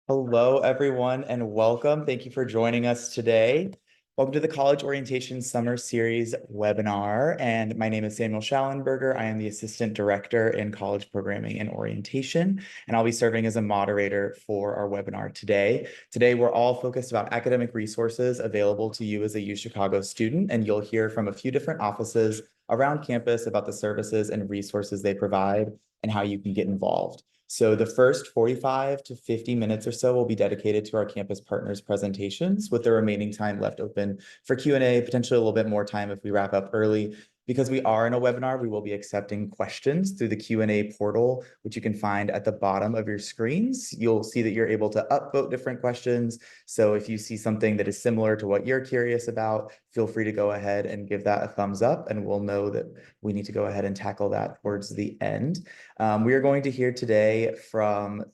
Hello, everyone, and welcome. Thank you for joining us today. Welcome to the College Orientation Summer Series webinar. And my name is Samuel Schallenberger. I am the Assistant Director in College Programming and Orientation, and I'll be serving as a moderator for our webinar today. Today, we're all focused about academic resources available to you as a UChicago student, and you'll hear from a few different offices around campus about the services and resources they provide and how you can get involved. So the first 45 to 50 minutes or so will be dedicated to our campus partners presentations, with the remaining time left open for Q&A, potentially a little bit more time if we wrap up early. Because we are in a webinar, we will be accepting questions through the Q&A portal, which you can find at the bottom of your screens. You'll see that you're able to upvote different questions. So if you see something that is similar to what you're curious about, feel free to go ahead and give that a thumbs up, and we'll know that we need to go ahead and tackle that towards the end. We are going to hear today from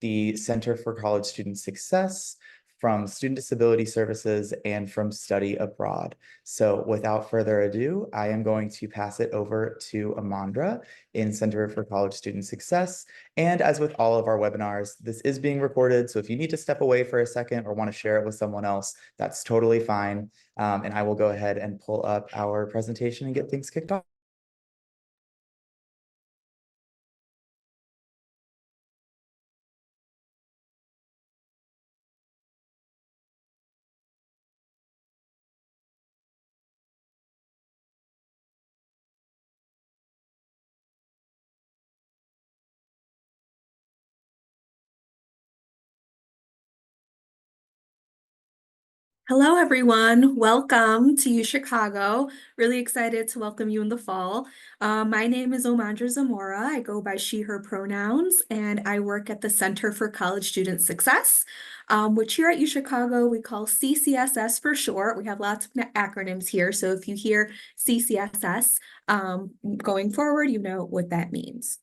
the Center for College Student Success, from Student Disability Services, and from Study Abroad. So without further ado, I am going to pass it over to Amandra in Center for College Student Success. And as with all of our webinars, this is being recorded. So if you need to step away for a second or want to share it with someone else, that's totally fine. And I will go ahead and pull up our presentation and get things kicked off. Hello, everyone. Welcome to UChicago. Really excited to welcome you in the fall. My name is Omandra Zamora. I go by she, her pronouns, and I work at the Center for College Student Success, which here at UChicago we call CCSS for short. We have lots of acronyms here, so if you hear CCSS going forward, you know what that means.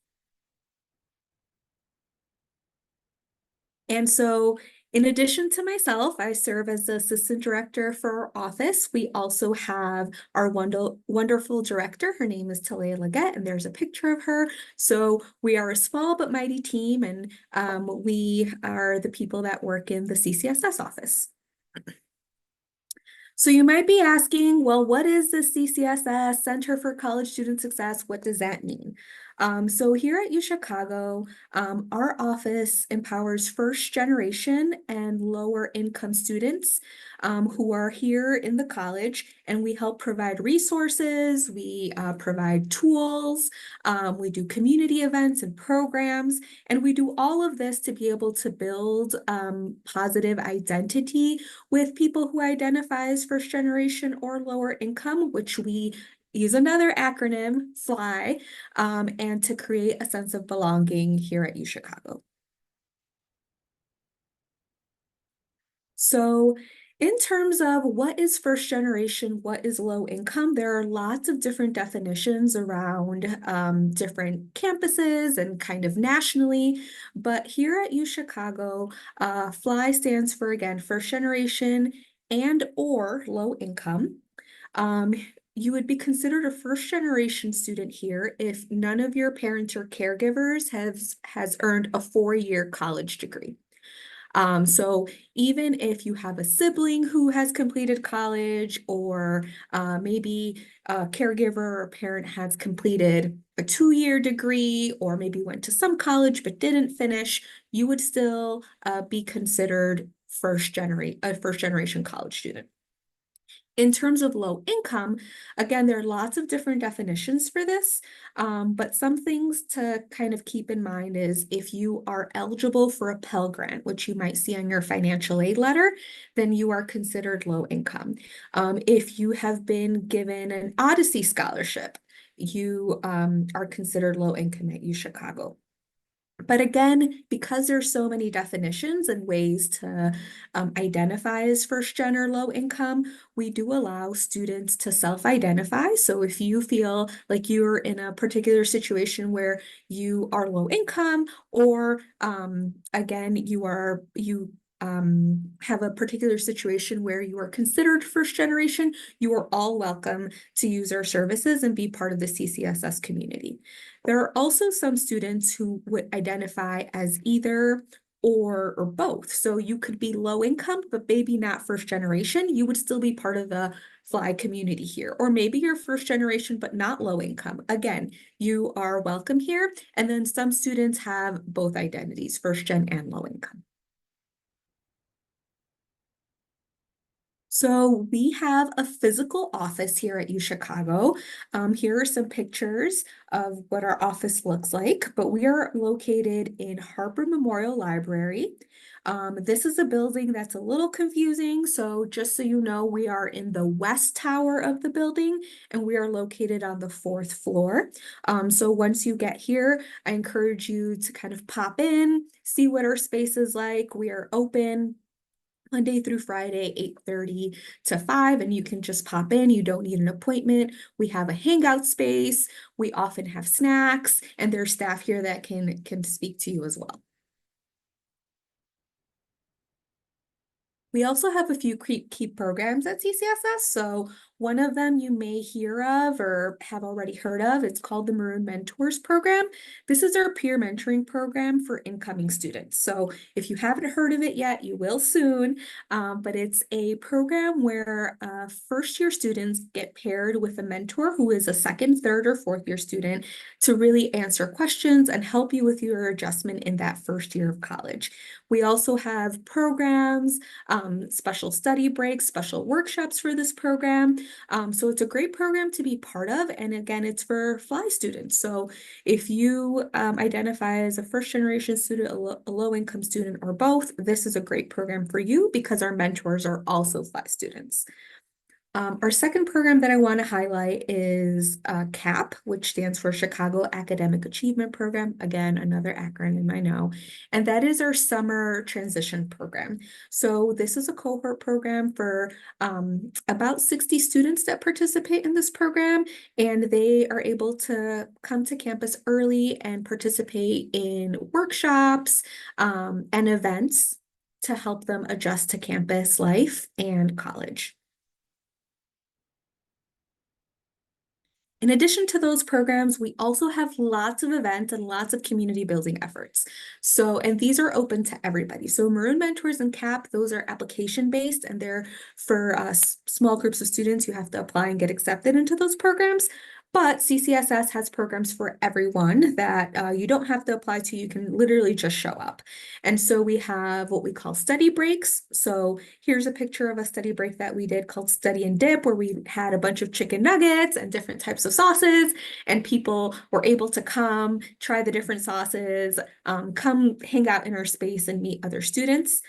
And so in addition to myself, I serve as the assistant director for our office. We also have our wonderful director. Her name is Talia Leggett, and there's a picture of her. So we are a small but mighty team, and we are the people that work in the CCSS office. So you might be asking, well, what is the CCSS, Center for College Student Success? What does that mean? So here at UChicago, our office empowers first generation and lower income students who are here in the college, and we help provide resources, we provide tools, we do community events and programs, and we do all of this to be able to build positive identity with people who identify as first generation or lower income, which we use another acronym, FLY, and to create a sense of belonging here at UChicago. So in terms of what is first generation, what is low income, there are lots of different definitions around different campuses and kind of nationally. But here at UChicago, FLY stands for, again, first generation and or low income. You would be considered a first generation student here if none of your parents or caregivers has earned a 4-year college degree. So even if you have a sibling who has completed college, or maybe a caregiver or parent has completed a 2-year degree, or maybe went to some college but didn't finish, you would still be considered a first generation college student. In terms of low income, again, there are lots of different definitions for this, but some things to kind of keep in mind is if you are eligible for a Pell Grant, which you might see on your financial aid letter, then you are considered low income. If you have been given an Odyssey scholarship, you are considered low income at UChicago. But again, because there's so many definitions and ways to identify as first gen or low income, we do allow students to self-identify. So if you feel like you're in a particular situation where you are low income, or again, you have a particular situation where you are considered first generation, you are all welcome to use our services and be part of the CCSS community. There are also some students who would identify as either or both. So you could be low income, but maybe not first generation. You would still be part of the Fly community here. Or maybe you're first generation, but not low income. Again, you are welcome here. And then some students have both identities, first gen and low income. So we have a physical office here at UChicago. Here are some pictures of what our office looks like, but we are located in Harper Memorial Library. This is a building that's a little confusing. So just so you know, we are in the west tower of the building and we are located on the fourth floor. So once you get here, I encourage you to kind of pop in, see what our space is like. We are open Monday through Friday, 8:30 to 5, and you can just pop in. You don't need an appointment. We have a hangout space. We often have snacks, and there's staff here that can speak to you as well. We also have a few key programs at CCSS. So one of them you may hear of or have already heard of. It's called the Maroon Mentors Program. This is our peer mentoring program for incoming students. So if you haven't heard of it yet, you will soon. But it's a program where first-year students get paired with a mentor who is a second, third, or fourth-year student to really answer questions and help you with your adjustment in that first year of college. We also have programs, special study breaks, special workshops for this program. So it's a great program to be part of. And again, it's for Fly students. So if you identify as a first generation student, a low income student, or both, this is a great program for you because our mentors are also Fly students. Our second program that I want to highlight is CAP, which stands for Chicago Academic Achievement Program. Again, another acronym I know. And that is our summer transition program. So this is a cohort program for about 60 students that participate in this program. And they are able to come to campus early and participate in workshops and events to help them adjust to campus life and college. In addition to those programs, we also have lots of events and lots of community building efforts. So, and these are open to everybody. So Maroon Mentors and CAP, those are application based and they're for small groups of students. You have to apply and get accepted into those programs. But CCSS has programs for everyone that you don't have to apply to. You can literally just show up. And so we have what we call study breaks. So here's a picture of a study break that we did called Study and Dip, where we had a bunch of chicken nuggets and different types of sauces, and people were able to come try the different sauces, come hang out in our space and meet other students.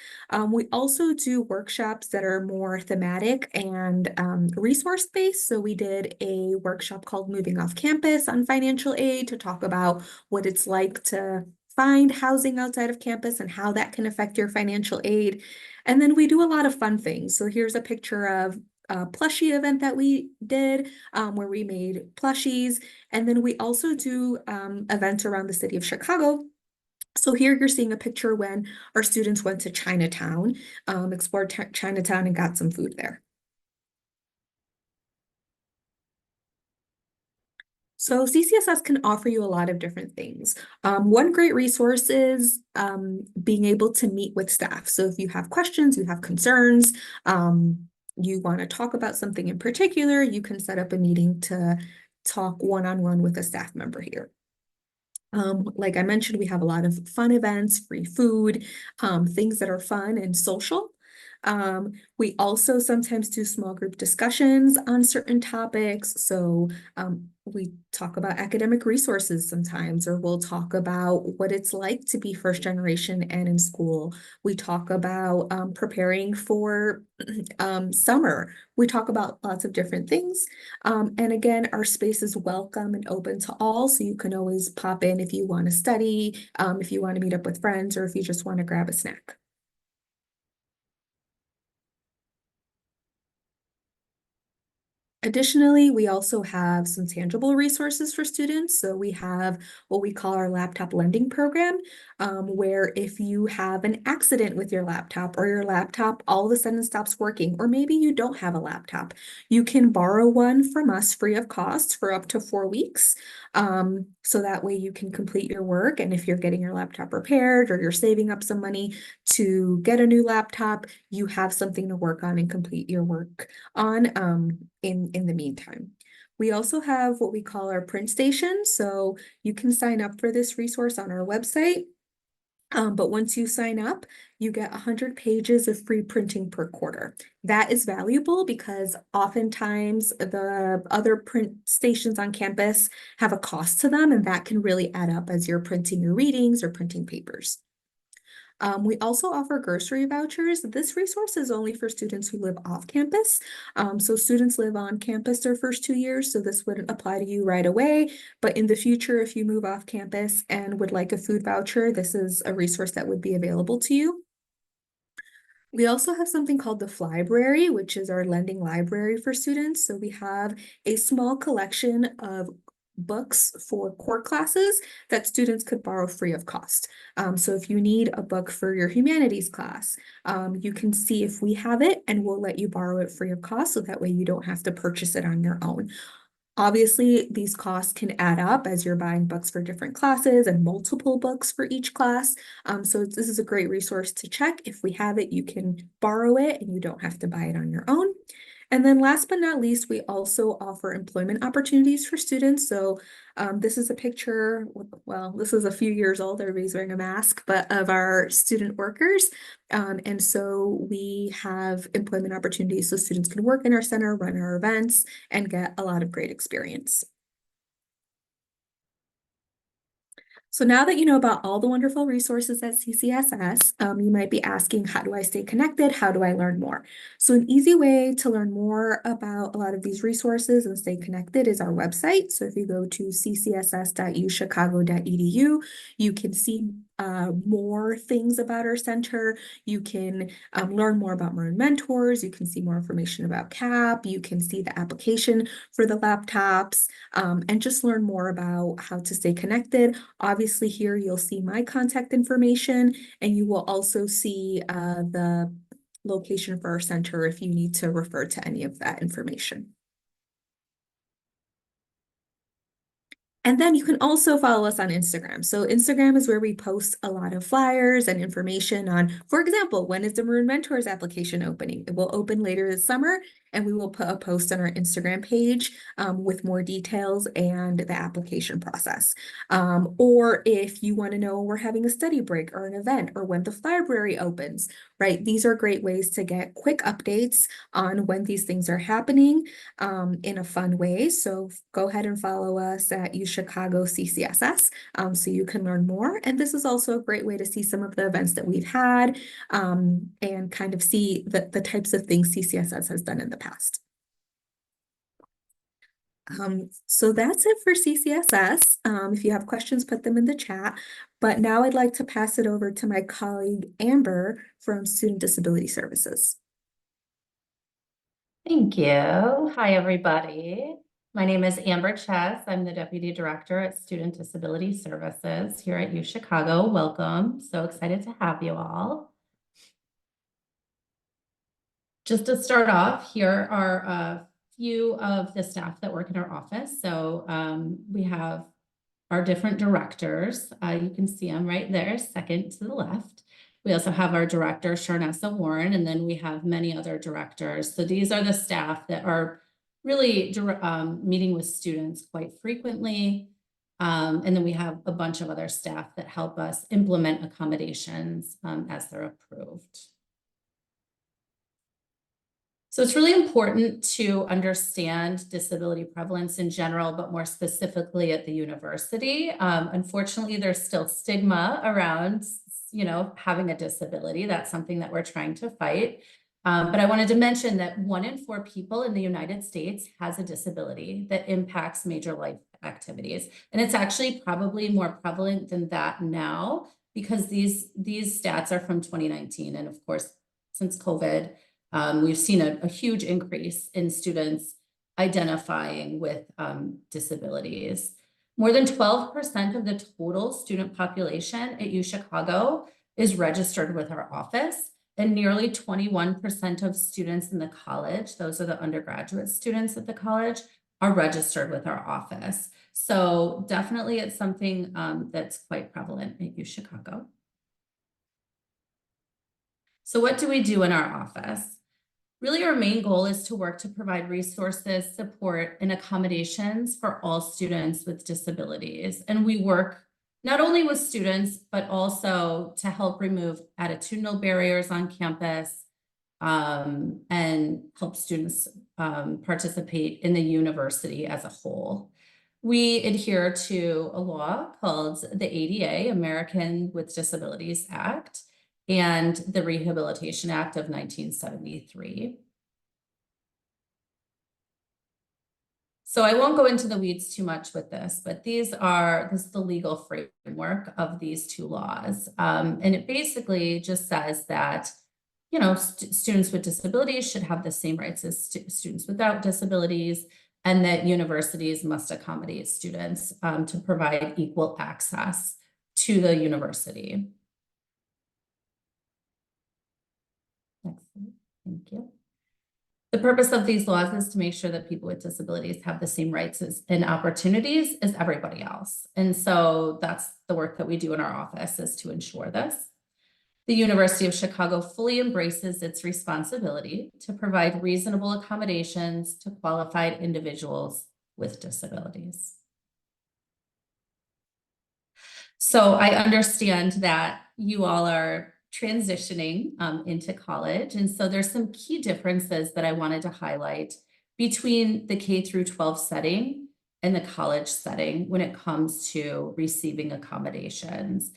We also do workshops that are more thematic and resource-based. So we did a workshop called Moving Off Campus on financial aid to talk about what it's like to find housing outside of campus and how that can affect your financial aid. And then we do a lot of fun things. So here's a picture of a plushie event that we did where we made plushies. And then we also do events around the city of Chicago. So here you're seeing a picture when our students went to Chinatown, explored Chinatown and got some food there. So CCSS can offer you a lot of different things. One great resource is being able to meet with staff. So if you have questions, you have concerns, you want to talk about something in particular, you can set up a meeting to talk one-on-one with a staff member here. Like I mentioned, we have a lot of fun events, free food, things that are fun and social. We also sometimes do small group discussions on certain topics. So we talk about academic resources sometimes, or we'll talk about what it's like to be first generation and in school. We talk about preparing for summer. We talk about lots of different things. And again, our space is welcome and open to all. So you can always pop in if you want to study, if you want to meet up with friends, or if you just want to grab a snack. Additionally, we also have some tangible resources for students. So we have what we call our laptop lending program, where if you have an accident with your laptop or your laptop all of a sudden stops working, or maybe you don't have a laptop, you can borrow one from us free of cost for up to 4 weeks. So that way you can complete your work. And if you're getting your laptop repaired or you're saving up some money to get a new laptop, you have something to work on and complete your work on in the meantime. We also have what we call our print station. So you can sign up for this resource on our website. But once you sign up, you get 100 pages of free printing per quarter. That is valuable because oftentimes the other print stations on campus have a cost to them, and that can really add up as you're printing your readings or printing papers. We also offer grocery vouchers. This resource is only for students who live off campus. So students live on campus their first 2 years, so this wouldn't apply to you right away. But in the future, if you move off campus and would like a food voucher, this is a resource that would be available to you. We also have something called the Flybrary, which is our lending library for students. So we have a small collection of books for core classes that students could borrow free of cost. So if you need a book for your humanities class, you can see if we have it and we'll let you borrow it free of cost. So that way you don't have to purchase it on your own. Obviously, these costs can add up as you're buying books for different classes and multiple books for each class. So this is a great resource to check. If we have it, you can borrow it and you don't have to buy it on your own. And then last but not least, we also offer employment opportunities for students. So this is a picture, well, this is a few years old, everybody's wearing a mask, but of our student workers. And so we have employment opportunities so students can work in our center, run our events, and get a lot of great experience. So now that you know about all the wonderful resources at CCSS, you might be asking, how do I stay connected? How do I learn more? So an easy way to learn more about a lot of these resources and stay connected is our website. So if you go to ccss.uchicago.edu, you can see more things about our center. You can learn more about Maroon Mentors. You can see more information about CAP. You can see the application for the laptops and just learn more about how to stay connected. Obviously here you'll see my contact information, and you will also see the location for our center if you need to refer to any of that information. And then you can also follow us on Instagram. So Instagram is where we post a lot of flyers and information on, for example, when is the Maroon Mentors application opening? It will open later this summer, and we will put a post on our Instagram page with more details and the application process. Or if you want to know when we're having a study break or an event or when the Flybrary opens, right? These are great ways to get quick updates on when these things are happening in a fun way. So go ahead and follow us at Chicago CCSS so you can learn more. And this is also a great way to see some of the events that we've had and kind of see the types of things CCSS has done in the past. So that's it for CCSS. If you have questions, put them in the chat. But now I'd like to pass it over to my colleague, Amber, from Student Disability Services. Thank you. Hi, everybody. My name is Amber Chess. I'm the Deputy Director at Student Disability Services here at UChicago. Welcome. So excited to have you all. Just to start off, here are a few of the staff that work in our office. So we have our different directors. You can see them right there, second to the left. We also have our director, Sharnessa Warren, and then we have many other directors. So these are the staff that are really meeting with students quite frequently. And then we have a bunch of other staff that help us implement accommodations as they're approved. So it's really important to understand disability prevalence in general, but more specifically at the university. Unfortunately, there's still stigma around, having a disability. That's something that we're trying to fight. But I wanted to mention that 1 in 4 people in the United States has a disability that impacts major life activities. And it's actually probably more prevalent than that now because these stats are from 2019. And of course, since COVID, we've seen a huge increase in students identifying with disabilities. More than 12% of the total student population at UChicago is registered with our office, and nearly 21% of students in the college, those are the undergraduate students at the college, are registered with our office. So definitely it's something that's quite prevalent at UChicago. So what do we do in our office? Really, our main goal is to work to provide resources, support, and accommodations for all students with disabilities. And we work not only with students, but also to help remove attitudinal barriers on campus, and help students participate in the university as a whole. We adhere to a law called the ADA, American with Disabilities Act, and the Rehabilitation Act of 1973. So I won't go into the weeds too much with this, but this is the legal framework of these two laws. And it basically just says that, you know, students with disabilities should have the same rights as students without disabilities, and that universities must accommodate students to provide equal access to the university. Next slide. Thank you. The purpose of these laws is to make sure that people with disabilities have the same rights and opportunities as everybody else. And so that's the work that we do in our office, is to ensure this. The University of Chicago fully embraces its responsibility to provide reasonable accommodations to qualified individuals with disabilities. So I understand that you all are transitioning into college. And so there's some key differences that I wanted to highlight between the K through 12 setting and the college setting when it comes to receiving accommodations.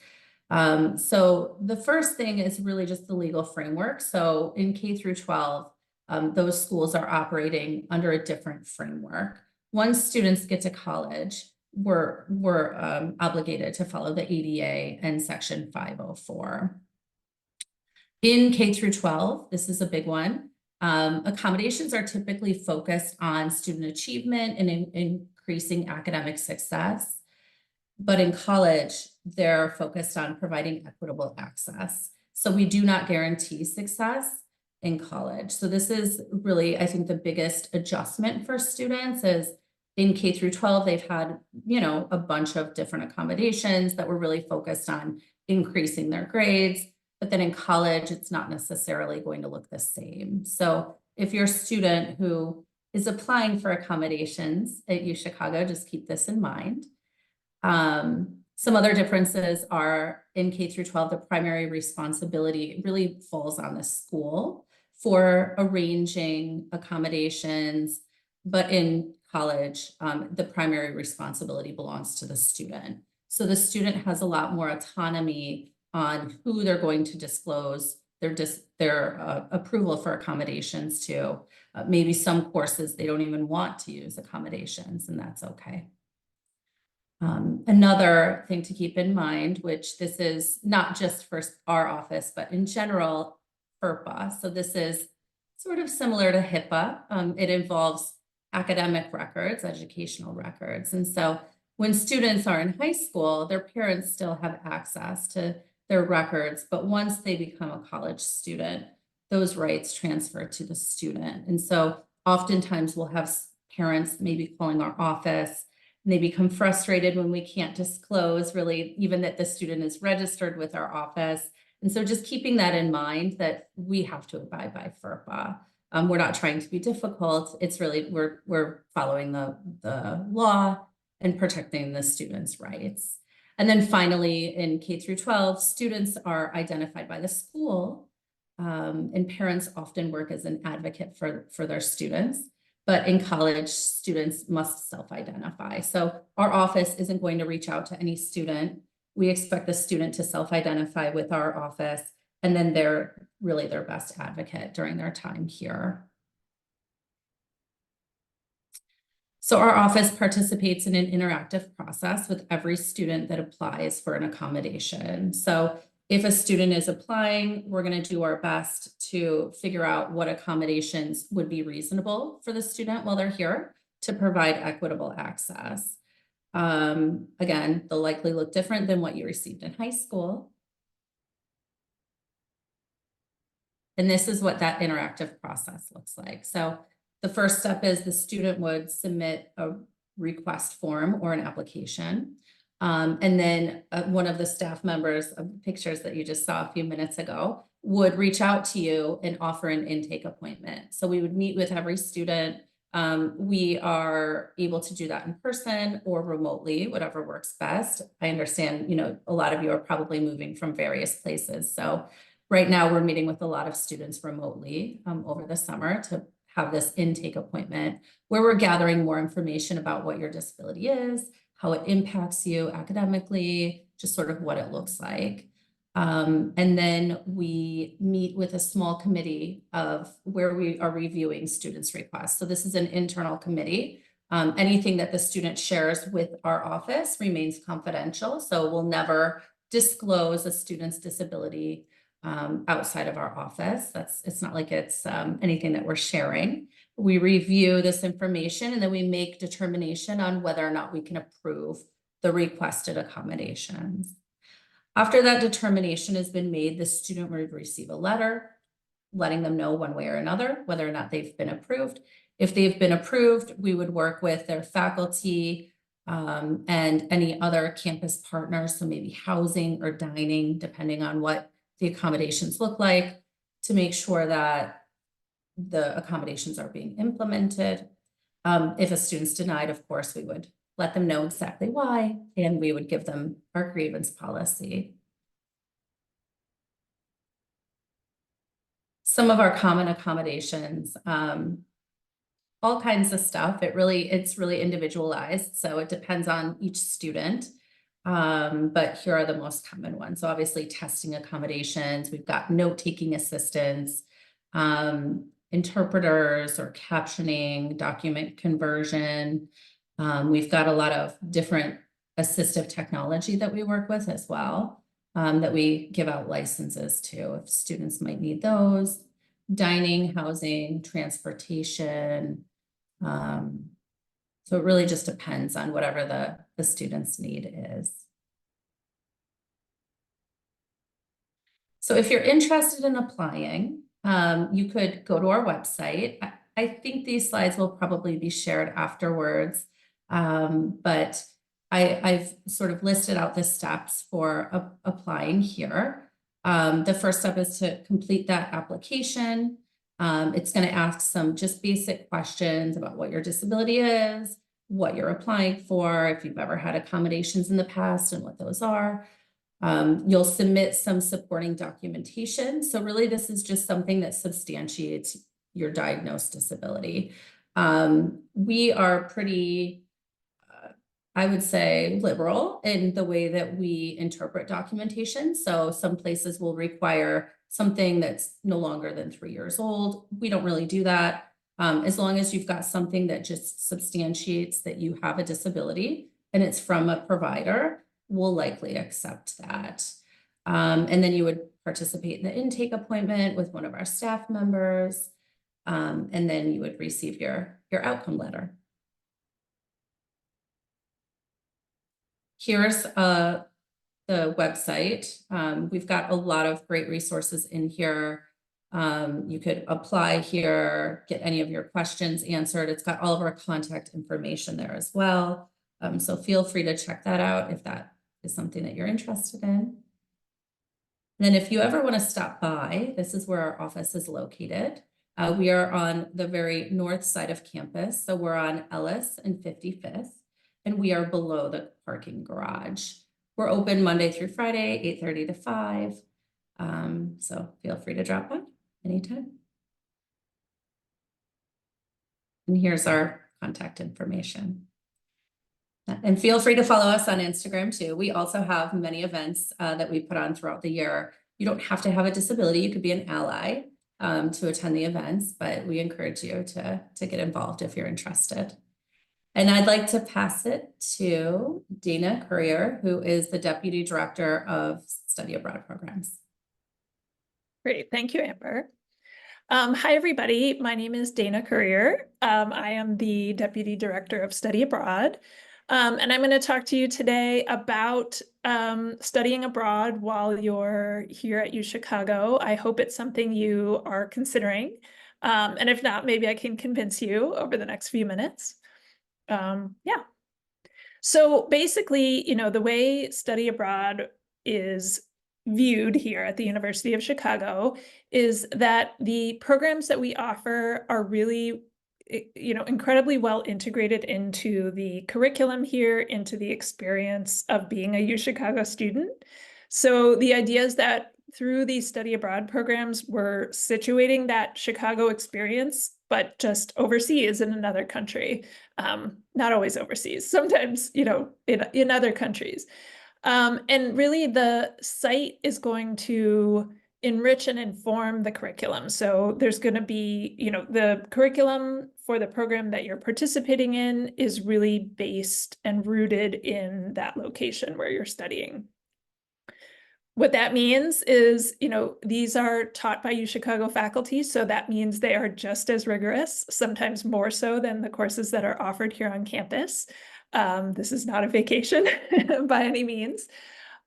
So the first thing is really just the legal framework. So in K through 12, those schools are operating under a different framework. Once students get to college, we're obligated to follow the ADA and Section 504. In K through 12, this is a big one. Accommodations are typically focused on student achievement and increasing academic success. But in college, they're focused on providing equitable access. So we do not guarantee success in college. So this is really, I think, the biggest adjustment for students is in K through 12, they've had, you know, a bunch of different accommodations that were really focused on increasing their grades. But then in college, it's not necessarily going to look the same. So if you're a student who is applying for accommodations at UChicago, just keep this in mind. Some other differences are in K through 12, the primary responsibility really falls on the school for arranging accommodations, but in college, the primary responsibility belongs to the student. So the student has a lot more autonomy on who they're going to disclose their approval for accommodations to. Maybe some courses they don't even want to use accommodations, and that's okay. Another thing to keep in mind, which this is not just for our office, but in general, FERPA. So this is sort of similar to HIPAA. It involves academic records, educational records. And so when students are in high school, their parents still have access to their records, but once they become a college student, those rights transfer to the student. And so oftentimes we'll have parents maybe calling our office, and they become frustrated when we can't disclose really even that the student is registered with our office. And so just keeping that in mind, that we have to abide by FERPA. We're not trying to be difficult. It's really, we're following the law and protecting the students' rights. And then finally, in K through 12, students are identified by the school, and parents often work as an advocate for their students. But in college, students must self-identify. So our office isn't going to reach out to any student. We expect the student to self-identify with our office, and then they're really their best advocate during their time here. So our office participates in an interactive process with every student that applies for an accommodation. So if a student is applying, we're going to do our best to figure out what accommodations would be reasonable for the student while they're here to provide equitable access. Again, they'll likely look different than what you received in high school. And this is what that interactive process looks like. So the first step is the student would submit a request form or an application. And then one of the staff members of the pictures that you just saw a few minutes ago would reach out to you and offer an intake appointment. So we would meet with every student. We are able to do that in person or remotely, whatever works best. I understand, you know, a lot of you are probably moving from various places. So right now we're meeting with a lot of students remotely over the summer to have this intake appointment where we're gathering more information about what your disability is, how it impacts you academically, just sort of what it looks like. And then we meet with a small committee of where we are reviewing students' requests. So this is an internal committee. Anything that the student shares with our office remains confidential. So we'll never disclose a student's disability outside of our office. It's not like it's anything that we're sharing. We review this information and then we make determination on whether or not we can approve the requested accommodations. After that determination has been made, the student would receive a letter letting them know one way or another whether or not they've been approved. If they've been approved, we would work with their faculty and any other campus partners, so maybe housing or dining, depending on what the accommodations look like, to make sure that the accommodations are being implemented. If a student's denied, of course, we would let them know exactly why, and we would give them our grievance policy. Some of our common accommodations, all kinds of stuff. It's really individualized, so it depends on each student. But here are the most common ones. So obviously testing accommodations, we've got note-taking assistants, interpreters or captioning, document conversion. We've got a lot of different assistive technology that we work with as well, that we give out licenses to if students might need those. Dining, housing, transportation. So it really just depends on whatever the student's need is. So if you're interested in applying, you could go to our website. I think these slides will probably be shared afterwards, but I've sort of listed out the steps for applying here. The first step is to complete that application. It's going to ask some just basic questions about what your disability is, what you're applying for, if you've ever had accommodations in the past and what those are. You'll submit some supporting documentation. So really this is just something that substantiates your diagnosed disability. We are pretty, I would say, liberal in the way that we interpret documentation. So some places will require something that's no longer than 3 years old. We don't really do that. As long as you've got something that just substantiates that you have a disability and it's from a provider, we'll likely accept that. And then you would participate in the intake appointment with one of our staff members. And then you would receive your outcome letter. Here's the website. We've got a lot of great resources in here. You could apply here, get any of your questions answered. It's got all of our contact information there as well. So feel free to check that out if that is something that you're interested in. And then if you ever want to stop by, this is where our office is located. We are on the very north side of campus. So we're on Ellis and 55th, and we are below the parking garage. We're open Monday through Friday, 8:30 to 5. So feel free to drop by anytime. And here's our contact information. And feel free to follow us on Instagram too. We also have many events that we put on throughout the year. You don't have to have a disability. You could be an ally to attend the events, but we encourage you to get involved if you're interested. And I'd like to pass it to Dana Courier, who is the Deputy Director of Study Abroad Programs. Great, thank you, Amber. Hi, everybody. My name is Dana Courier. I am the Deputy Director of Study Abroad. And I'm going to talk to you today about studying abroad while you're here at UChicago. I hope it's something you are considering. And if not, maybe I can convince you over the next few minutes. Yeah. So basically, the way study abroad is viewed here at the University of Chicago is that the programs that we offer are really, incredibly well integrated into the curriculum here, into the experience of being a UChicago student. So the idea is that through these study abroad programs, we're situating that Chicago experience, but just overseas in another country. Not always overseas, sometimes, in other countries. And really the site is going to enrich and inform the curriculum. So there's going to be, the curriculum for the program that you're participating in is really based and rooted in that location where you're studying. What that means is, these are taught by UChicago faculty, so that means they are just as rigorous, sometimes more so than the courses that are offered here on campus. This is not a vacation by any means.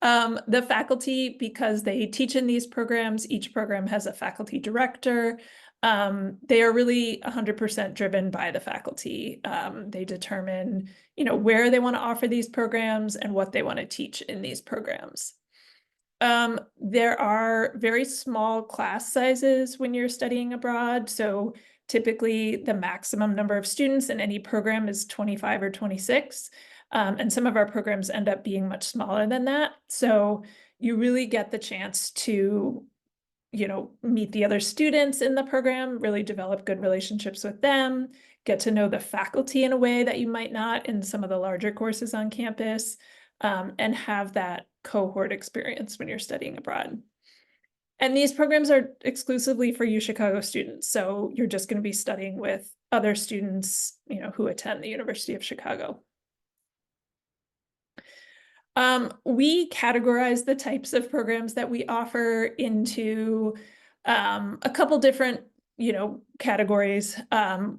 The faculty, because they teach in these programs, each program has a faculty director. They are really 100% driven by the faculty. They determine, where they want to offer these programs and what they want to teach in these programs. There are very small class sizes when you're studying abroad. So typically the maximum number of students in any program is 25 or 26. And some of our programs end up being much smaller than that. So you really get the chance to, meet the other students in the program, really develop good relationships with them, get to know the faculty in a way that you might not in some of the larger courses on campus, and have that cohort experience when you're studying abroad. And these programs are exclusively for UChicago students. So you're just going to be studying with other students, who attend the University of Chicago. We categorize the types of programs that we offer into a couple different, categories.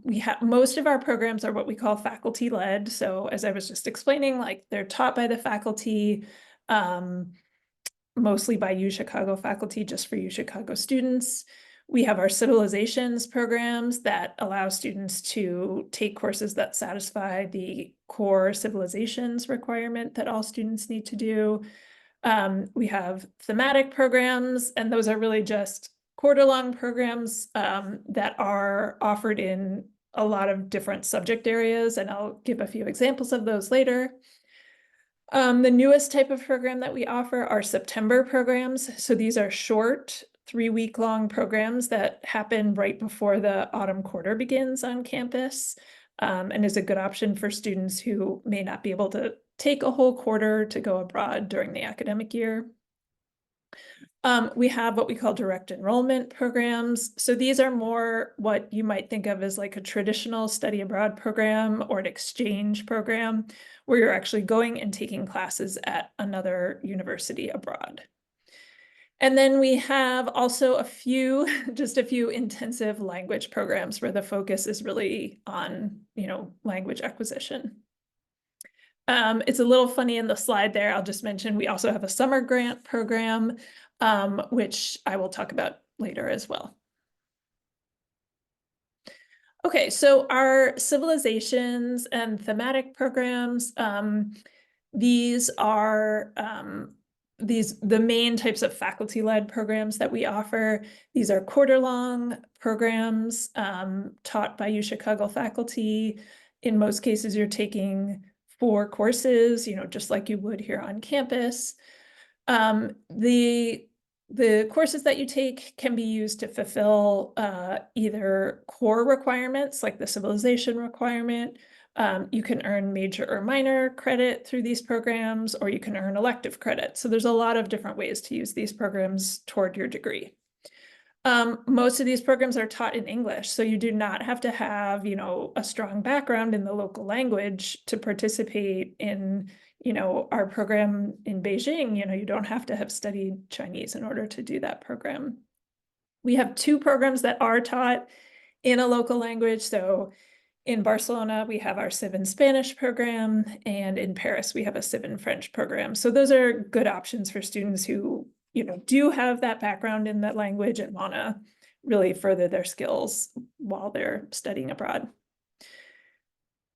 We have most of our programs are what we call faculty led. So as I was just explaining, like they're taught by the faculty, mostly by UChicago faculty, just for UChicago students. We have our civilizations programs that allow students to take courses that satisfy the core civilizations requirement that all students need to do. We have thematic programs, and those are really just quarter-long programs that are offered in a lot of different subject areas, and I'll give a few examples of those later. The newest type of program that we offer are September programs. So these are short 3-week-long programs that happen right before the autumn quarter begins on campus, and is a good option for students who may not be able to take a whole quarter to go abroad during the academic year. We have what we call direct enrollment programs. So these are more what you might think of as like a traditional study abroad program or an exchange program where you're actually going and taking classes at another university abroad. And then we have also just a few intensive language programs where the focus is really on, language acquisition. It's a little funny in the slide there. I'll just mention we also have a summer grant program, which I will talk about later as well. Okay, so our civilizations and thematic programs, these are the main types of faculty-led programs that we offer. These are quarter-long programs taught by UChicago faculty. In most cases, you're taking 4 courses, just like you would here on campus. The courses that you take can be used to fulfill either core requirements like the civilization requirement. You can earn major or minor credit through these programs, or you can earn elective credit. So there's a lot of different ways to use these programs toward your degree. Most of these programs are taught in English, so you do not have to have, a strong background in the local language to participate in, our program in Beijing. You don't have to have studied Chinese in order to do that program. We have 2 programs that are taught in a local language. So in Barcelona, we have our Civ in Spanish program, and in Paris, we have a Civ in French program. So those are good options for students who, do have that background in that language and want to really further their skills while they're studying abroad.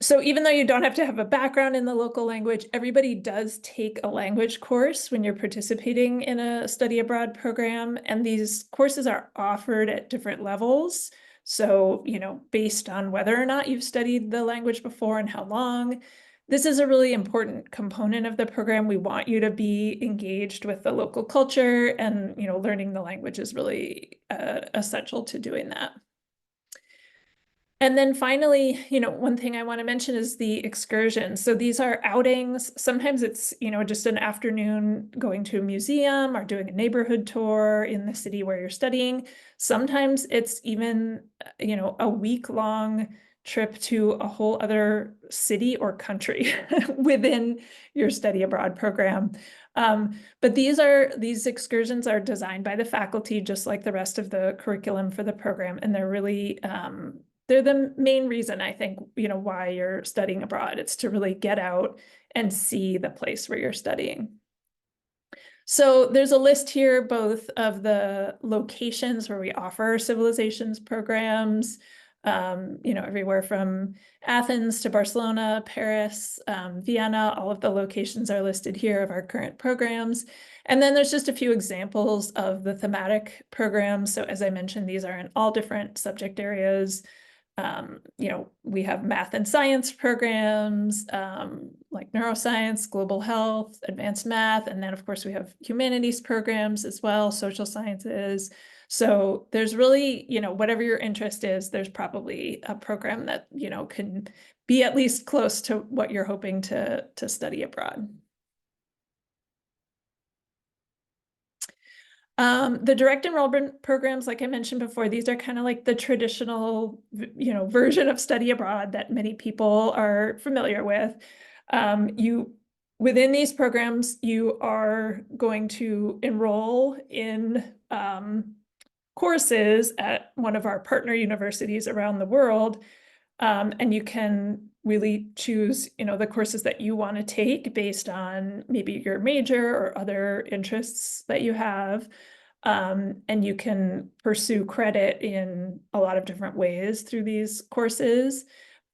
So even though you don't have to have a background in the local language, everybody does take a language course when you're participating in a study abroad program. And these courses are offered at different levels. So, based on whether or not you've studied the language before and how long. This is a really important component of the program. We want you to be engaged with the local culture, and, learning the language is really essential to doing that. And then finally, one thing I want to mention is the excursion. So these are outings. Sometimes it's, just an afternoon going to a museum or doing a neighborhood tour in the city where you're studying. Sometimes it's even, a week-long trip to a whole other city or country within your study abroad program. But these excursions are designed by the faculty, just like the rest of the curriculum for the program, and they're really they're the main reason, I think, why you're studying abroad. It's to really get out and see the place where you're studying. So there's a list here, both of the locations where we offer civilizations programs, everywhere from Athens to Barcelona, Paris, Vienna. All of the locations are listed here of our current programs. And then there's just a few examples of the thematic programs. So as I mentioned, these are in all different subject areas. We have math and science programs, like neuroscience, global health, advanced math, and then of course we have humanities programs as well, social sciences. So there's really, whatever your interest is, there's probably a program that, can be at least close to what you're hoping to study abroad. The direct enrollment programs, like I mentioned before, these are kind of like the traditional, version of study abroad that many people are familiar with. Within these programs, you are going to enroll in courses at one of our partner universities around the world. And you can really choose, the courses that you want to take based on maybe your major or other interests that you have. And you can pursue credit in a lot of different ways through these courses.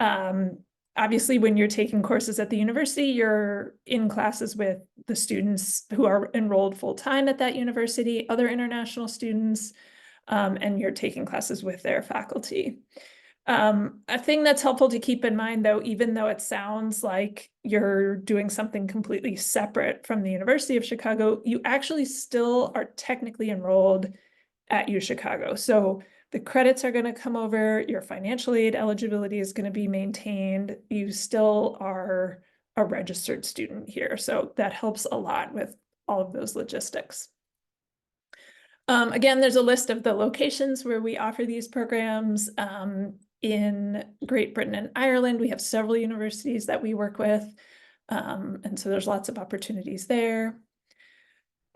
Obviously, when you're taking courses at the university, you're in classes with the students who are enrolled full-time at that university, other international students, and you're taking classes with their faculty. A thing that's helpful to keep in mind, though, even though it sounds like you're doing something completely separate from the University of Chicago, you actually still are technically enrolled at UChicago. So the credits are going to come over, your financial aid eligibility is going to be maintained. You still are a registered student here. So that helps a lot with all of those logistics. Again, there's a list of the locations where we offer these programs. In Great Britain and Ireland, we have several universities that we work with. And so there's lots of opportunities there.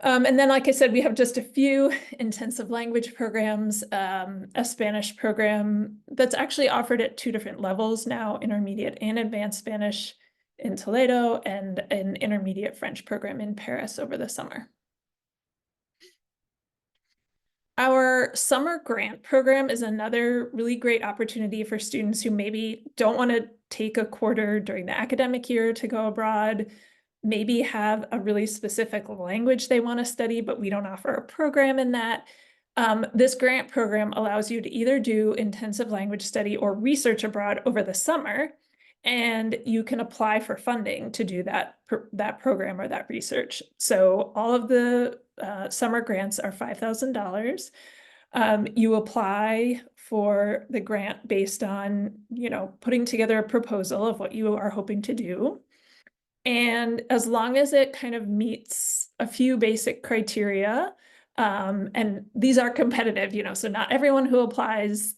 And then, like I said, we have just a few intensive language programs, a Spanish program that's actually offered at 2 different levels now, intermediate and advanced Spanish in Toledo, and an intermediate French program in Paris over the summer. Our summer grant program is another really great opportunity for students who maybe don't want to take a quarter during the academic year to go abroad, maybe have a really specific language they want to study, but we don't offer a program in that. This grant program allows you to either do intensive language study or research abroad over the summer, and you can apply for funding to do that program or that research. So all of the summer grants are $5,000. You apply for the grant based on, putting together a proposal of what you are hoping to do. And as long as it kind of meets a few basic criteria, and these are competitive, so not everyone who applies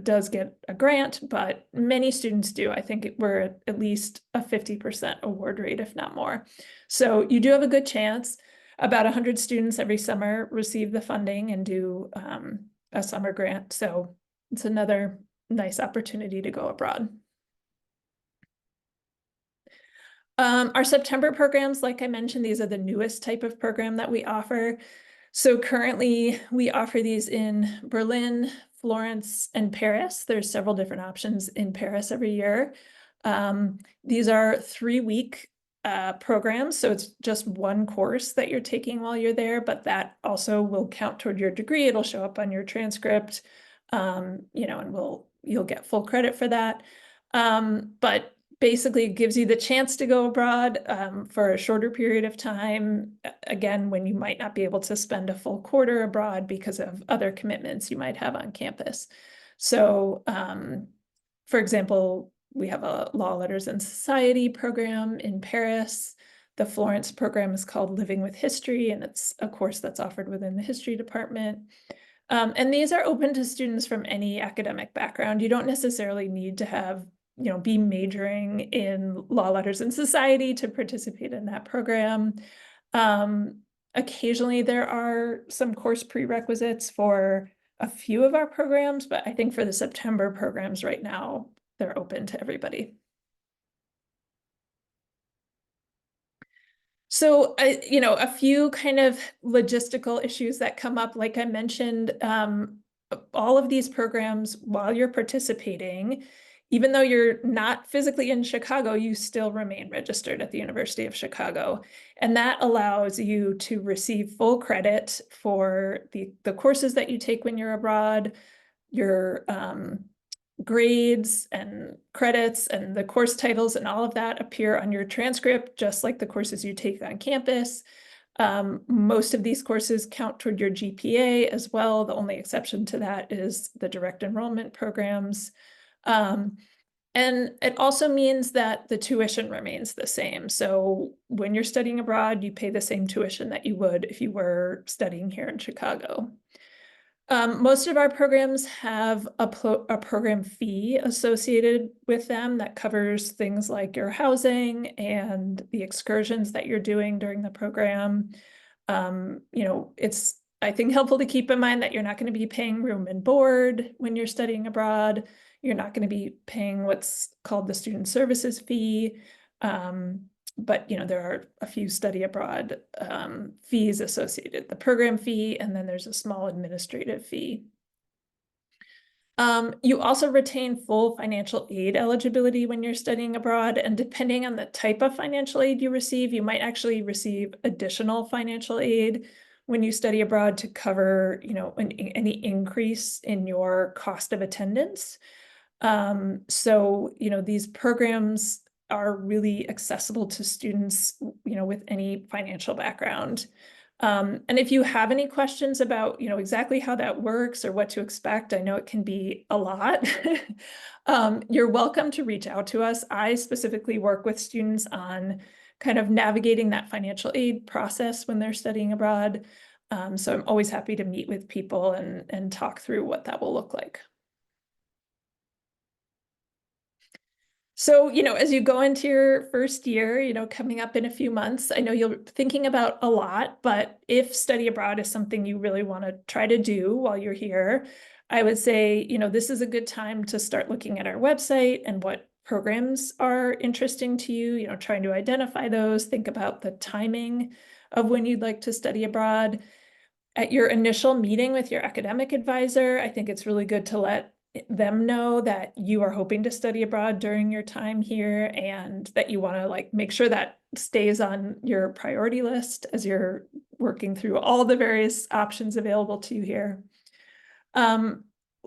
does get a grant, but many students do. I think we're at least a 50% award rate, if not more. So you do have a good chance. About 100 students every summer receive the funding and do a summer grant. So it's another nice opportunity to go abroad. Our September programs, like I mentioned, these are the newest type of program that we offer. So currently we offer these in Berlin, Florence, and Paris. There's several different options in Paris every year. These are 3-week programs, so it's just one course that you're taking while you're there, but that also will count toward your degree. It'll show up on your transcript, and you'll get full credit for that. But basically it gives you the chance to go abroad for a shorter period of time, again, when you might not be able to spend a full quarter abroad because of other commitments you might have on campus. So, for example, we have a Law, Letters, and Society program in Paris. The Florence program is called Living with History, and it's a course that's offered within the history department. And these are open to students from any academic background. You don't necessarily need to have, be majoring in Law, Letters, and Society to participate in that program. Occasionally there are some course prerequisites for a few of our programs, but I think for the September programs right now, they're open to everybody. So, a few kind of logistical issues that come up, like I mentioned, all of these programs, while you're participating, even though you're not physically in Chicago, you still remain registered at the University of Chicago. And that allows you to receive full credit for the courses that you take when you're abroad, your grades and credits and the course titles and all of that appear on your transcript, just like the courses you take on campus. Most of these courses count toward your GPA as well. The only exception to that is the direct enrollment programs. And it also means that the tuition remains the same. So when you're studying abroad, you pay the same tuition that you would if you were studying here in Chicago. Most of our programs have a program fee associated with them that covers things like your housing and the excursions that you're doing during the program. It's, I think, helpful to keep in mind that you're not going to be paying room and board when you're studying abroad. You're not going to be paying what's called the student services fee. But there are a few study abroad fees associated, the program fee, and then there's a small administrative fee. You also retain full financial aid eligibility when you're studying abroad, and depending on the type of financial aid you receive, you might actually receive additional financial aid when you study abroad to cover, any increase in your cost of attendance. So, these programs are really accessible to students, with any financial background. And if you have any questions about, exactly how that works or what to expect, I know it can be a lot. You're welcome to reach out to us. I specifically work with students on kind of navigating that financial aid process when they're studying abroad. So I'm always happy to meet with people and talk through what that will look like. So, as you go into your first year, coming up in a few months, I know you're thinking about a lot, but if study abroad is something you really want to try to do while you're here, I would say, this is a good time to start looking at our website and what programs are interesting to you, trying to identify those, think about the timing of when you'd like to study abroad. At your initial meeting with your academic advisor, I think it's really good to let them know that you are hoping to study abroad during your time here and that you want to make sure that stays on your priority list as you're working through all the various options available to you here.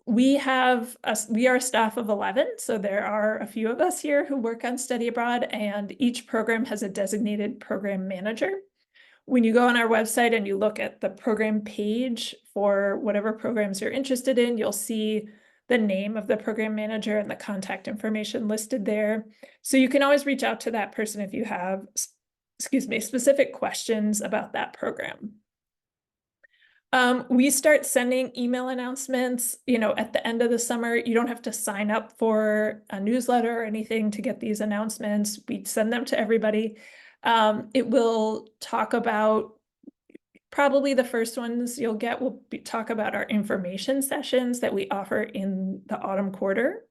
We are a staff of 11, so there are a few of us here who work on study abroad, and each program has a designated program manager. When you go on our website and you look at the program page for whatever programs you're interested in, you'll see the name of the program manager and the contact information listed there. So you can always reach out to that person if you have, specific questions about that program. We start sending email announcements, at the end of the summer. You don't have to sign up for a newsletter or anything to get these announcements. We send them to everybody. It will talk about, probably the first ones you'll get will talk about our information sessions that we offer in the autumn quarter.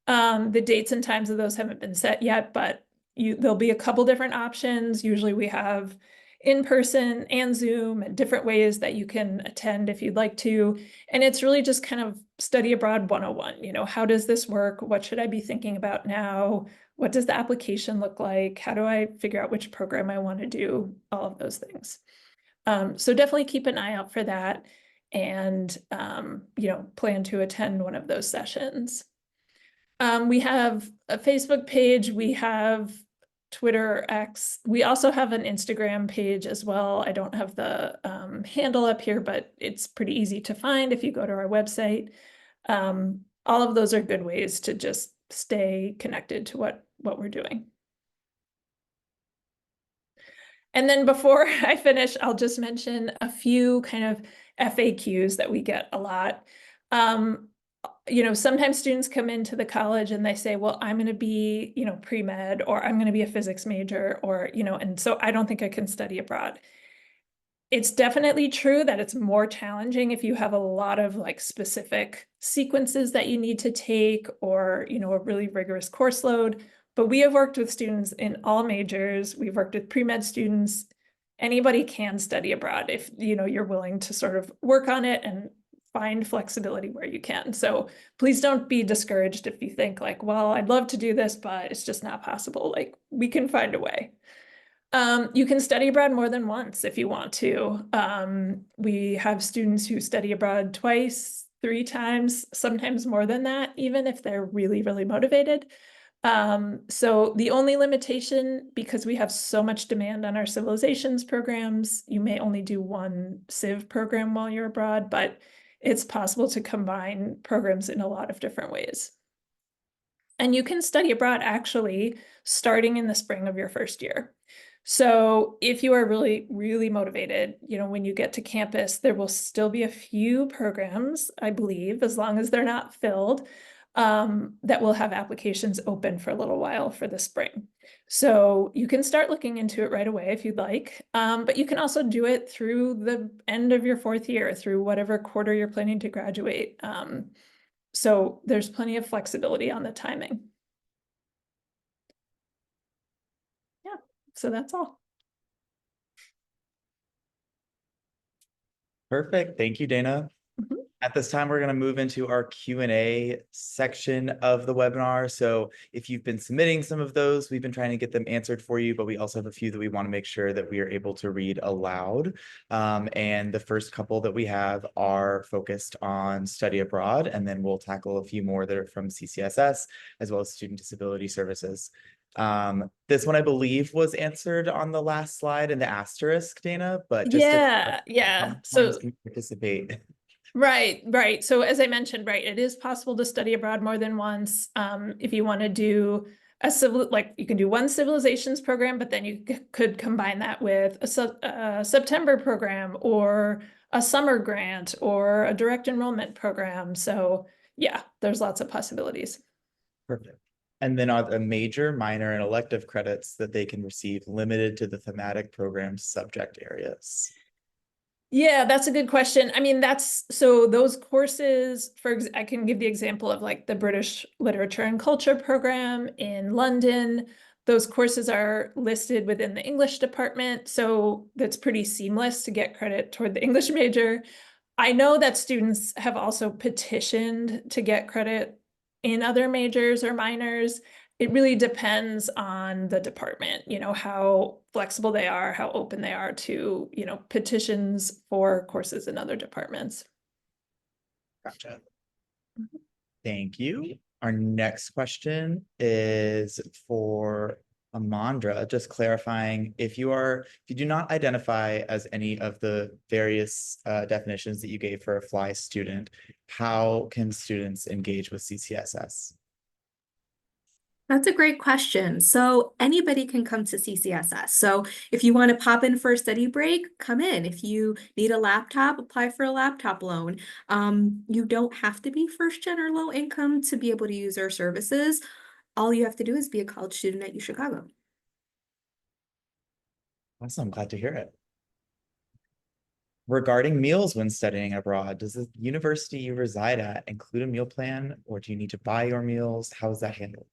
The dates and times of those haven't been set yet, but there'll be a couple different options. Usually we have in person and Zoom, and different ways that you can attend if you'd like to. And it's really just kind of study abroad 101. You know, how does this work? What should I be thinking about now? What does the application look like? How do I figure out which program I want to do? All of those things. So definitely keep an eye out for that, and you know, plan to attend one of those sessions. We have a Facebook page, we have Twitter, X. We also have an Instagram page as well. I don't have the handle up here, but it's pretty easy to find if you go to our website. All of those are good ways to just stay connected to what we're doing. And then before I finish, I'll just mention a few kind of FAQs that we get a lot. You know, sometimes students come into the college and they say, well, I'm going to be, you know, pre-med, or I'm going to be a physics major, or, you know, and so I don't think I can study abroad. It's definitely true that it's more challenging if you have a lot of like specific sequences that you need to take, or, you know, a really rigorous course load. But we have worked with students in all majors. We've worked with pre-med students. Anybody can study abroad if, you know, you're willing to sort of work on it and find flexibility where you can. So please don't be discouraged if you think like, well, I'd love to do this, but it's just not possible. Like, we can find a way. You can study abroad more than once if you want to. We have students who study abroad twice, 3 times, sometimes more than that, even if they're really, really motivated. So the only limitation, because we have so much demand on our civilizations programs, you may only do 1 civ program while you're abroad, but it's possible to combine programs in a lot of different ways. And you can study abroad actually starting in the spring of your first year. So if you are really, really motivated, you know, when you get to campus, there will still be a few programs, I believe, as long as they're not filled, that will have applications open for a little while for the spring. So you can start looking into it right away if you'd like, but you can also do it through the end of your 4th year, through whatever quarter you're planning to graduate. So there's plenty of flexibility on the timing. Yeah, so that's all. Perfect. Thank you, Dana. Mhm. At this time, we're going to move into our Q&A section of the webinar. So if you've been submitting some of those, we've been trying to get them answered for you, but we also have a few that we want to make sure that we are able to read aloud. And the first couple that we have are focused on study abroad, and then we'll tackle a few more that are from CCSS, as well as Student Disability Services. This one I believe was answered on the last slide in the asterisk, Dana, but just yeah. So can participate. Right. So as I mentioned, right, it is possible to study abroad more than once. If you want to do a civil, like you can do 1 civilizations program, but then you could combine that with a September program, or a summer grant, or a direct enrollment program. So yeah, there's lots of possibilities. Perfect. And then are the major, minor, and elective credits that they can receive limited to the thematic program subject areas? Yeah, that's a good question. I mean, so those courses, I can give the example of like the British Literature and Culture program in London. Those courses are listed within the English department, so that's pretty seamless to get credit toward the English major. I know that students have also petitioned to get credit in other majors or minors. It really depends on the department, you know, how flexible they are, how open they are to, you know, petitions for courses in other departments. Gotcha. Thank you. Our next question is for Amandra, just clarifying, if you do not identify as any of the various definitions that you gave for a FLY student, how can students engage with CCSS? That's a great question. So anybody can come to CCSS. So if you want to pop in for a study break, come in. If you need a laptop, apply for a laptop loan. You don't have to be first gen or low income to be able to use our services. All you have to do is be a college student at UChicago. Awesome, glad to hear it. Regarding meals when studying abroad, does the university you reside at include a meal plan, or do you need to buy your meals? How is that handled?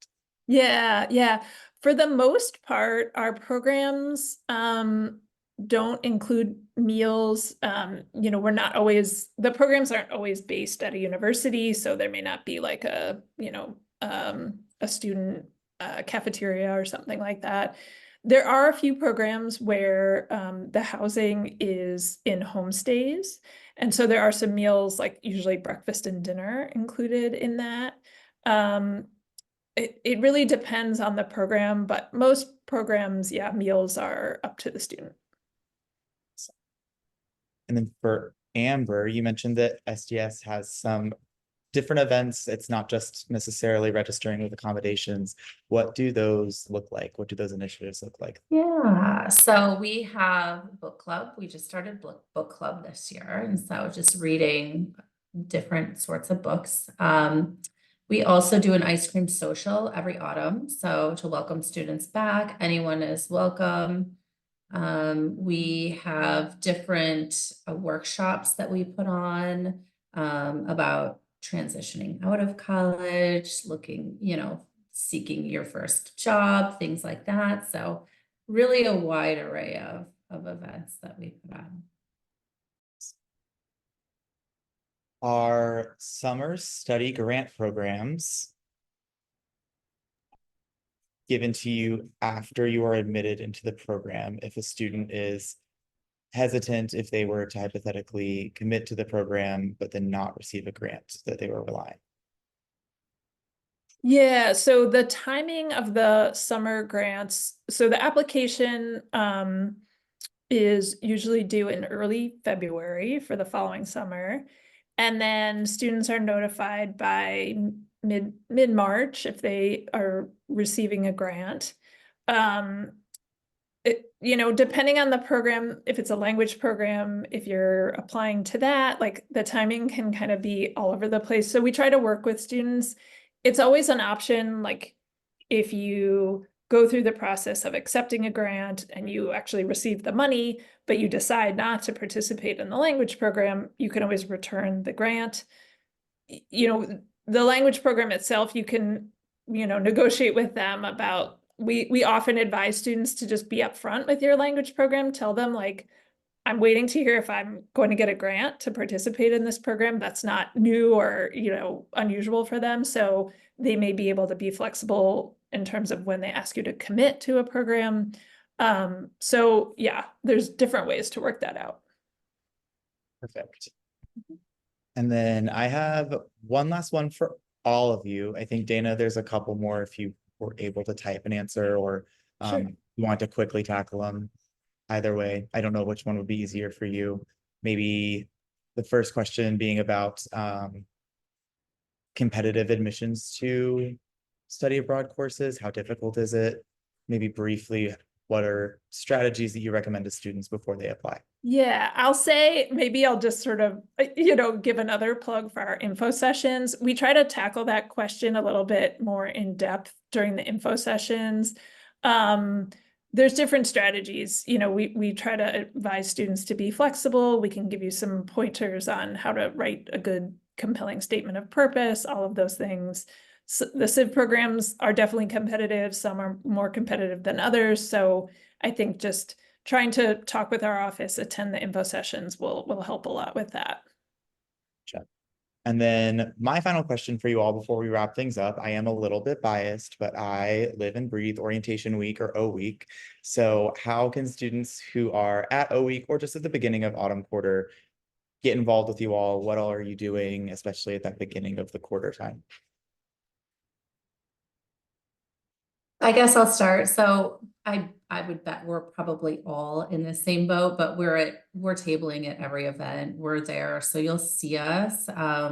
Yeah. For the most part, our programs don't include meals. You know, we're not always, the programs aren't always based at a university, so there may not be like a, you know, a student cafeteria or something like that. There are a few programs where the housing is in homestays. And so there are some meals, like usually breakfast and dinner included in that. It really depends on the program, but most programs, yeah, meals are up to the student. And then for Amber, you mentioned that SDS has some different events. It's not just necessarily registering with accommodations. What do those look like? What do those initiatives look like? Yeah, so we have book club. We just started book club this year. And so just reading different sorts of books. We also do an ice cream social every autumn. So to welcome students back, anyone is welcome. We have different workshops that we put on about transitioning out of college, looking, you know, seeking your first job, things like that. So really a wide array of events that we put on. Our summer study grant programs given to you after you are admitted into the program if a student is hesitant, if they were to hypothetically commit to the program but then not receive a grant that they were relying. Yeah, so the timing of the summer grants, so the application is usually due in early February for the following summer. And then students are notified by mid-March if they are receiving a grant. You know, depending on the program, if it's a language program, if you're applying to that, like the timing can kind of be all over the place. So we try to work with students. It's always an option, like if you go through the process of accepting a grant and you actually receive the money, but you decide not to participate in the language program, you can always return the grant. You know, the language program itself, you can, you know, negotiate with them about, we often advise students to just be upfront with your language program, tell them like, I'm waiting to hear if I'm going to get a grant to participate in this program. That's not new or, you know, unusual for them. So they may be able to be flexible in terms of when they ask you to commit to a program. So yeah, there's different ways to work that out. Perfect. And then I have one last one for all of you. I think Dana, there's a couple more if you were able to type an answer or Sure. you want to quickly tackle them. Either way, I don't know which one would be easier for you. Maybe the first question being about competitive admissions to study abroad courses. How difficult is it? Maybe briefly, what are strategies that you recommend to students before they apply? Yeah, I'll say maybe I'll just sort of, you know, give another plug for our info sessions. We try to tackle that question a little bit more in depth during the info sessions. There's different strategies. You know, we try to advise students to be flexible. We can give you some pointers on how to write a good, compelling statement of purpose, all of those things. So the CIV programs are definitely competitive. Some are more competitive than others. So I think just trying to talk with our office, attend the info sessions will help a lot with that. And then my final question for you all before we wrap things up, I am a little bit biased, but I live and breathe Orientation Week or O Week. So how can students who are at O Week or just at the beginning of autumn quarter get involved with you all? What all are you doing, especially at that beginning of the quarter time? I guess I'll start. So I would bet we're probably all in the same boat, but we're tabling at every event. We're there, so you'll see us.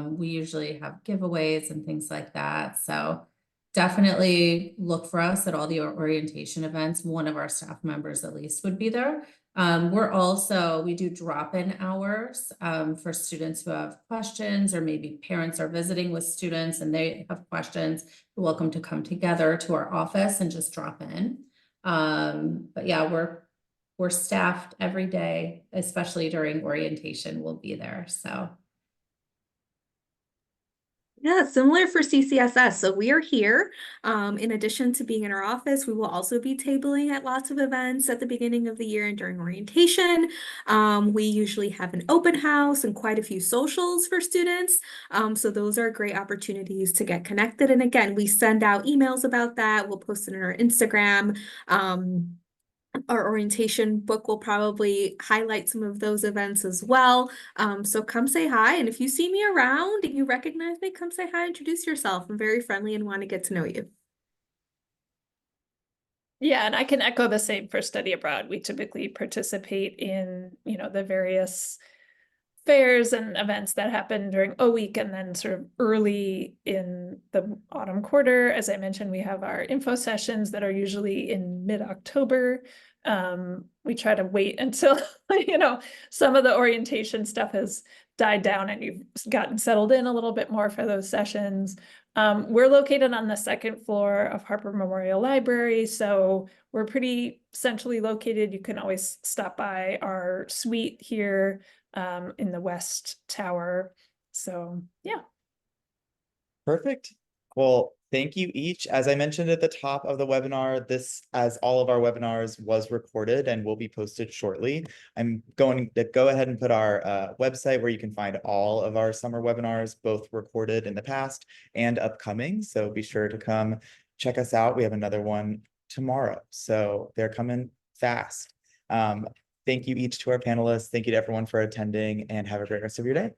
We usually have giveaways and things like that. So definitely look for us at all the orientation events. One of our staff members at least would be there. We do drop-in hours for students who have questions, or maybe parents are visiting with students and they have questions. You're welcome to come together to our office and just drop in. But yeah, we're staffed every day, especially during orientation, we'll be there. So Yeah, similar for CCSS. So we are here. In addition to being in our office, we will also be tabling at lots of events at the beginning of the year and during orientation. We usually have an open house and quite a few socials for students. So those are great opportunities to get connected. And again, we send out emails about that. We'll post it on our Instagram. Our orientation book will probably highlight some of those events as well. So come say hi. And if you see me around and you recognize me, come say hi, introduce yourself. I'm very friendly and want to get to know you. Yeah, and I can echo the same for study abroad. We typically participate in, the various fairs and events that happen during a week and then sort of early in the autumn quarter. As I mentioned, we have our info sessions that are usually in mid-October. We try to wait until, some of the orientation stuff has died down and you've gotten settled in a little bit more for those sessions. We're located on the second floor of Harper Memorial Library, so we're pretty centrally located. You can always stop by our suite here in the West Tower. So yeah. Perfect. Well, thank you each. As I mentioned at the top of the webinar, this, as all of our webinars, was recorded and will be posted shortly. I'm going to go ahead and put our website where you can find all of our summer webinars, both recorded in the past and upcoming. So be sure to come check us out. We have another one tomorrow, so they're coming fast. Thank you each to our panelists. Thank you to everyone for attending, and have a great rest of your day.